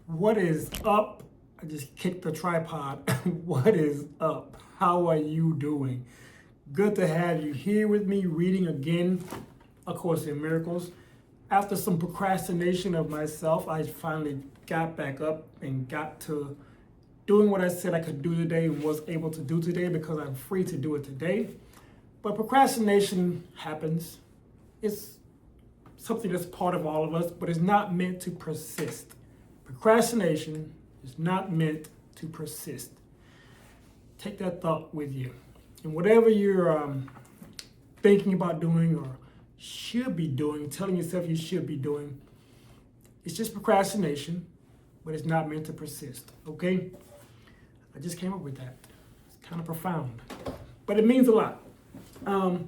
What is up? I just kicked the tripod. What is up? How are you doing? Good to have you here with me reading again A Course in Miracles. After some procrastination of myself, I finally got back up and got to doing what I said I could do today and was able to do today because I'm free to do it today. But procrastination happens. It's something that's part of all of us, but it's not meant to persist. Procrastination is not meant to persist. Take that thought with you. And whatever you're thinking about doing or should be doing, telling yourself you should be doing, it's just procrastination, but it's not meant to persist, okay? I just came up with that. It's kind of profound, but it means a lot. I'm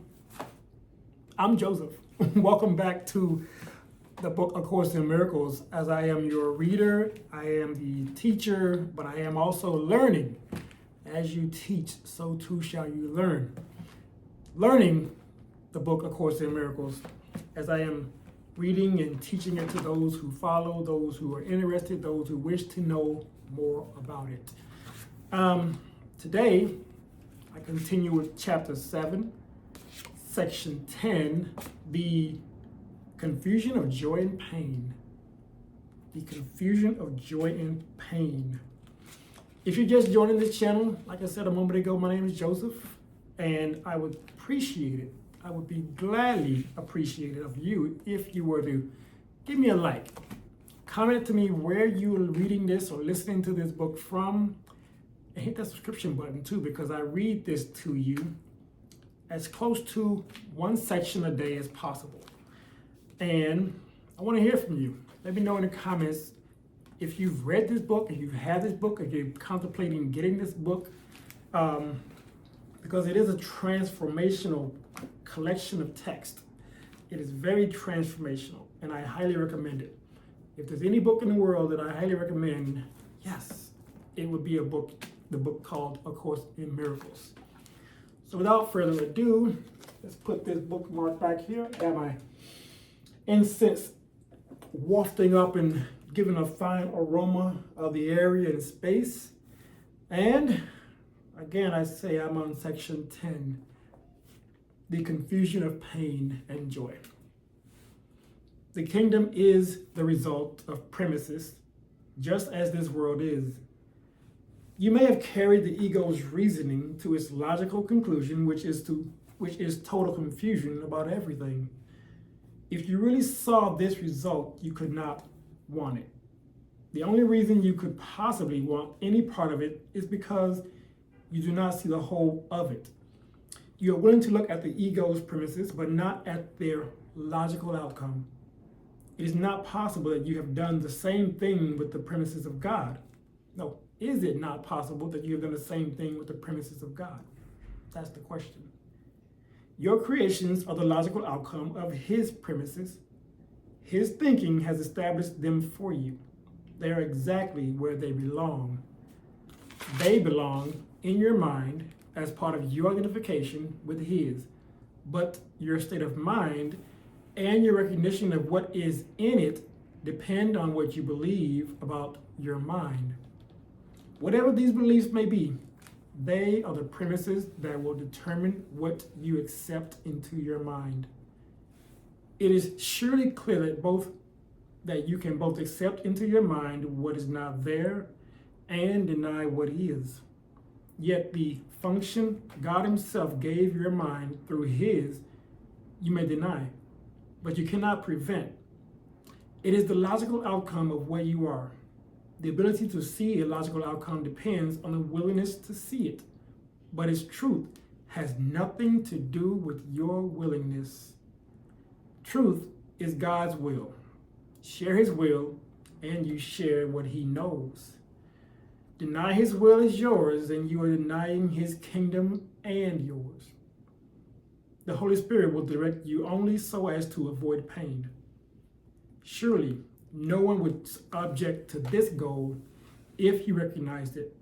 Joseph. Welcome back to the book A Course in Miracles. As I am your reader, I am the teacher, but I am also learning. As you teach, so too shall you learn. Learning the book A Course in Miracles as I am reading and teaching it to those who follow, those who are interested, those who wish to know more about it. Today, I continue with chapter 7, section 10, the confusion of joy and pain. The confusion of joy and pain. If you're just joining this channel, like I said a moment ago, my name is Joseph, and I would appreciate it. I would be gladly appreciative of you if you were to give me a like. Comment to me where you're reading this or listening to this book from, and hit that subscription button too, because I read this to you as close to one section a day as possible. And I want to hear from you. Let me know in the comments if you've read this book, if you've had this book, if you're contemplating getting this book, because it is a transformational collection of text. It is very transformational, and I highly recommend it. If there's any book in the world that I highly recommend, yes, it would be the book called A Course in Miracles. So without further ado, let's put this bookmark back here. I got my incense wafting up and giving a fine aroma of the area and space. And again, I say I'm on section 10, the confusion of pain and joy. The kingdom is the result of premises, just as this world is. You may have carried the ego's reasoning to its logical conclusion, which is total confusion about everything. If you really saw this result, you could not want it. The only reason you could possibly want any part of it is because you do not see the whole of it. You are willing to look at the ego's premises, but not at their logical outcome. It is not possible that you have done the same thing with the premises of God. No, is it not possible that you have done the same thing with the premises of God? That's the question. Your creations are the logical outcome of His premises. His thinking has established them for you. They are exactly where they belong. They belong in your mind as part of your identification with His. But your state of mind and your recognition of what is in it depend on what you believe about your mind. Whatever these beliefs may be, they are the premises that will determine what you accept into your mind. It is surely clear that you can both accept into your mind what is not there and deny what is. Yet the function God Himself gave your mind through His, you may deny, but you cannot prevent. It is the logical outcome of where you are. The ability to see a logical outcome depends on the willingness to see it, but its truth has nothing to do with your willingness. Truth is God's will. Share His will, and you share what He knows. Deny His will is yours, and you are denying His kingdom and yours. The Holy Spirit will direct you only so as to avoid pain. Surely, no one would object to this goal if you recognized it.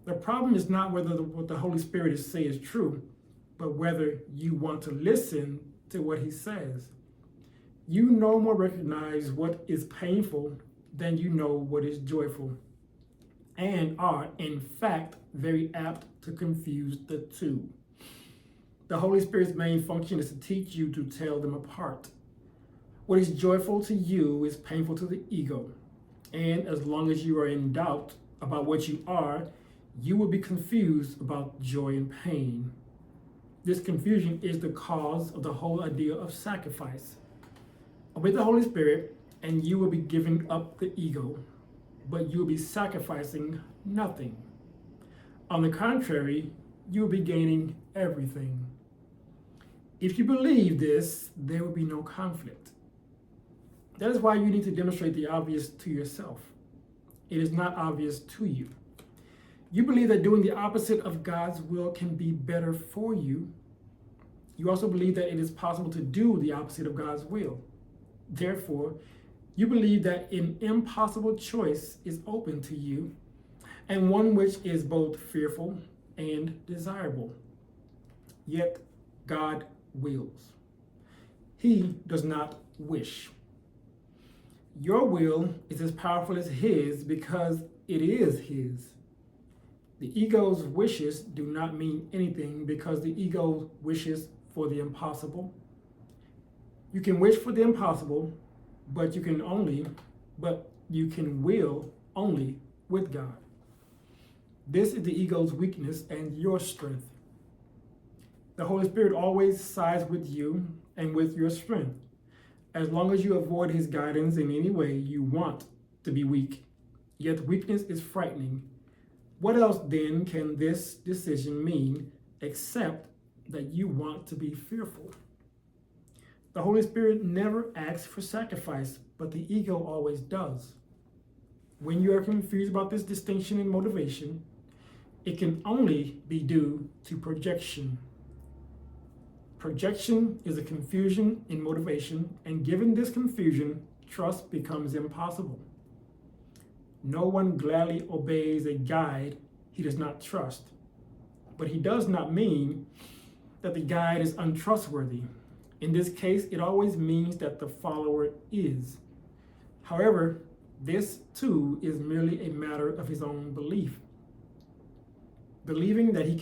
The problem is not whether what the Holy Spirit is saying is true, but whether you want to listen to what He says. You no more recognize what is painful then you know what is joyful, and are, in fact, very apt to confuse the two. The Holy Spirit's main function is to teach you to tell them apart. What is joyful to you is painful to the ego, and as long as you are in doubt about what you are, you will be confused about joy and pain. This confusion is the cause of the whole idea of sacrifice. Obey the Holy Spirit, and you will be giving up the ego, but you will be sacrificing nothing. On the contrary, you will be gaining everything. If you believe this, there will be no conflict. That is why you need to demonstrate the obvious to yourself. It is not obvious to you. You believe that doing the opposite of God's will can be better for you. You also believe that it is possible to do the opposite of God's will. Therefore, you believe that an impossible choice is open to you, and one which is both fearful and desirable. Yet God wills. He does not wish. Your will is as powerful as His because it is His. The ego's wishes do not mean anything because the ego wishes for the impossible. You can wish for the impossible, but you can will only with God. This is the ego's weakness and your strength. The Holy Spirit always sides with you and with your strength. As long as you avoid His guidance in any way, you want to be weak. Yet weakness is frightening. What else then can this decision mean except that you want to be fearful? The Holy Spirit never asks for sacrifice, but the ego always does. When you are confused about this distinction in motivation, it can only be due to projection. Projection is a confusion in motivation, and given this confusion, trust becomes impossible. No one gladly obeys a guide he does not trust, but he does not mean that the guide is untrustworthy. In this case, it always means that the follower is. However, this too is merely a matter of his own belief. Believing that he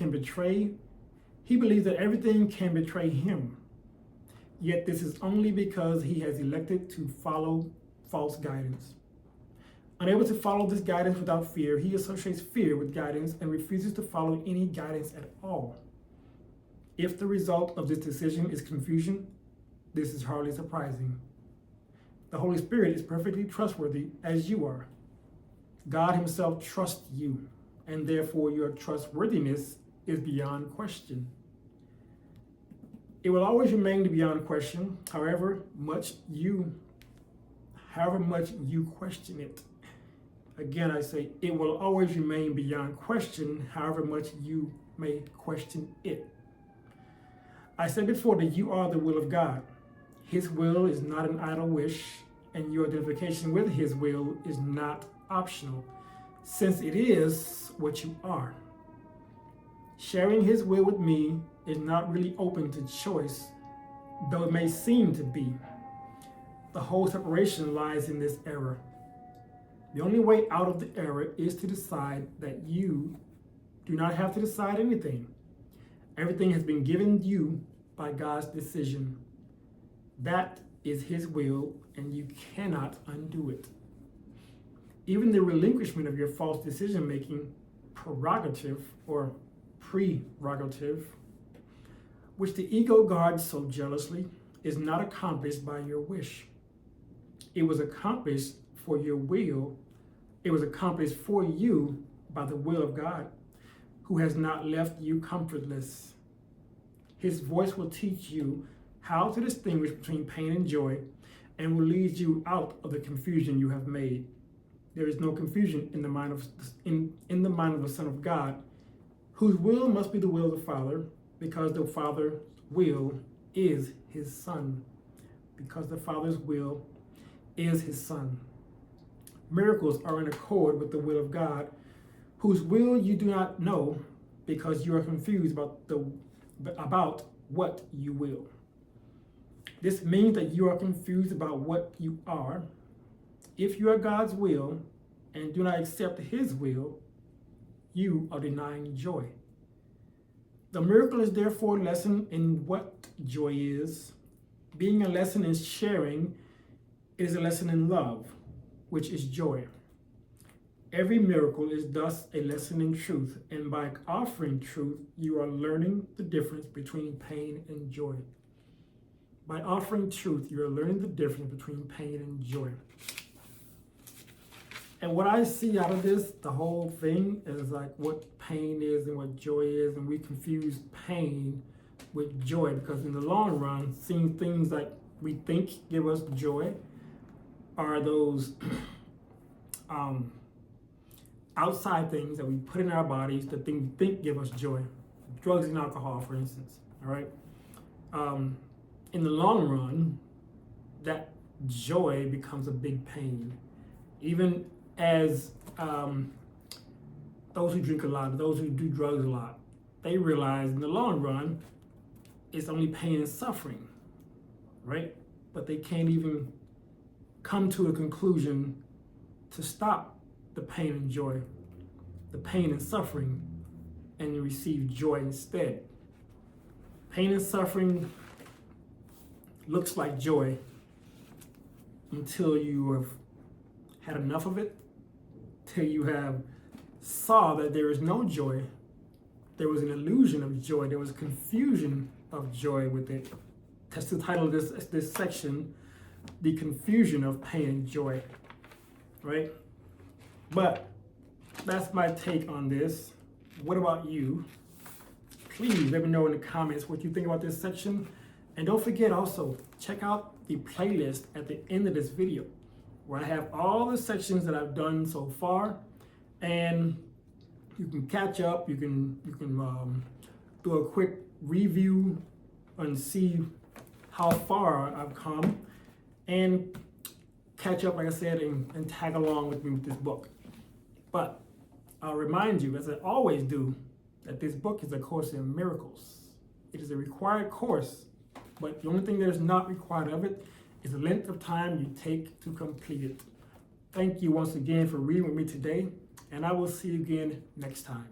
believes that everything can betray him. Yet this is only because he has elected to follow false guidance. Unable to follow this guidance without fear, he associates fear with guidance and refuses to follow any guidance at all. If the result of this decision is confusion, this is hardly surprising. The Holy Spirit is perfectly trustworthy as you are. God Himself trusts you, and therefore your trustworthiness is beyond question. It will always remain beyond question, however much you question it. Again, I say it will always remain beyond question, however much you may question it. I said before that you are the will of God. His will is not an idle wish, and your identification with His will is not optional, since it is what you are. Sharing His will with me is not really open to choice, though it may seem to be. The whole separation lies in this error. The only way out of the error is to decide that you do not have to decide anything. Everything has been given you by God's decision. That is His will, and you cannot undo it. Even the relinquishment of your false decision-making prerogative, which the ego guards so jealously, is not accomplished by your wish. It was accomplished for your will. It was accomplished for you by the will of God, who has not left you comfortless. His voice will teach you how to distinguish between pain and joy, and will lead you out of the confusion you have made. There is no confusion in the mind of the Son of God, whose will must be the will of the Father, because the Father's will is His Son. Because the Father's will is His Son. Miracles are in accord with the will of God, whose will you do not know, because you are confused about what you will. This means that you are confused about what you are. If you are God's will and do not accept his will, you are denying joy. The miracle is therefore a lesson in what joy is. Being a lesson in sharing is a lesson in love, which is joy. Every miracle is thus a lesson in truth, and by offering truth, you are learning the difference between pain and joy. By offering truth, you are learning the difference between pain and joy. And what I see out of this, the whole thing, is like what pain is and what joy is, and we confuse pain with joy, because in the long run, seeing things like we think give us joy are those outside things that we put in our bodies, the things we think give us joy. Drugs and alcohol, for instance, all right? In the long run, that joy becomes a big pain. Even as those who drink a lot, those who do drugs a lot, they realize in the long run, it's only pain and suffering, right? But they can't even come to a conclusion to stop the pain and joy, the pain and suffering, and receive joy instead. Pain and suffering looks like joy until you have had enough of it, till you have saw that there is no joy. There was an illusion of joy. There was confusion of joy with it. That's the title of this section, The Confusion of Pain and Joy, right? But that's my take on this. What about you? Please let me know in the comments what you think about this section. And don't forget also, check out the playlist at the end of this video, where I have all the sections that I've done so far, and you can catch up. You can do a quick review and see how far I've come, and catch up, like I said, and tag along with me with this book. But I'll remind you, as I always do, that this book is a course in miracles. It is a required course, but the only thing that is not required of it is the length of time you take to complete it. Thank you once again for reading with me today, and I will see you again next time.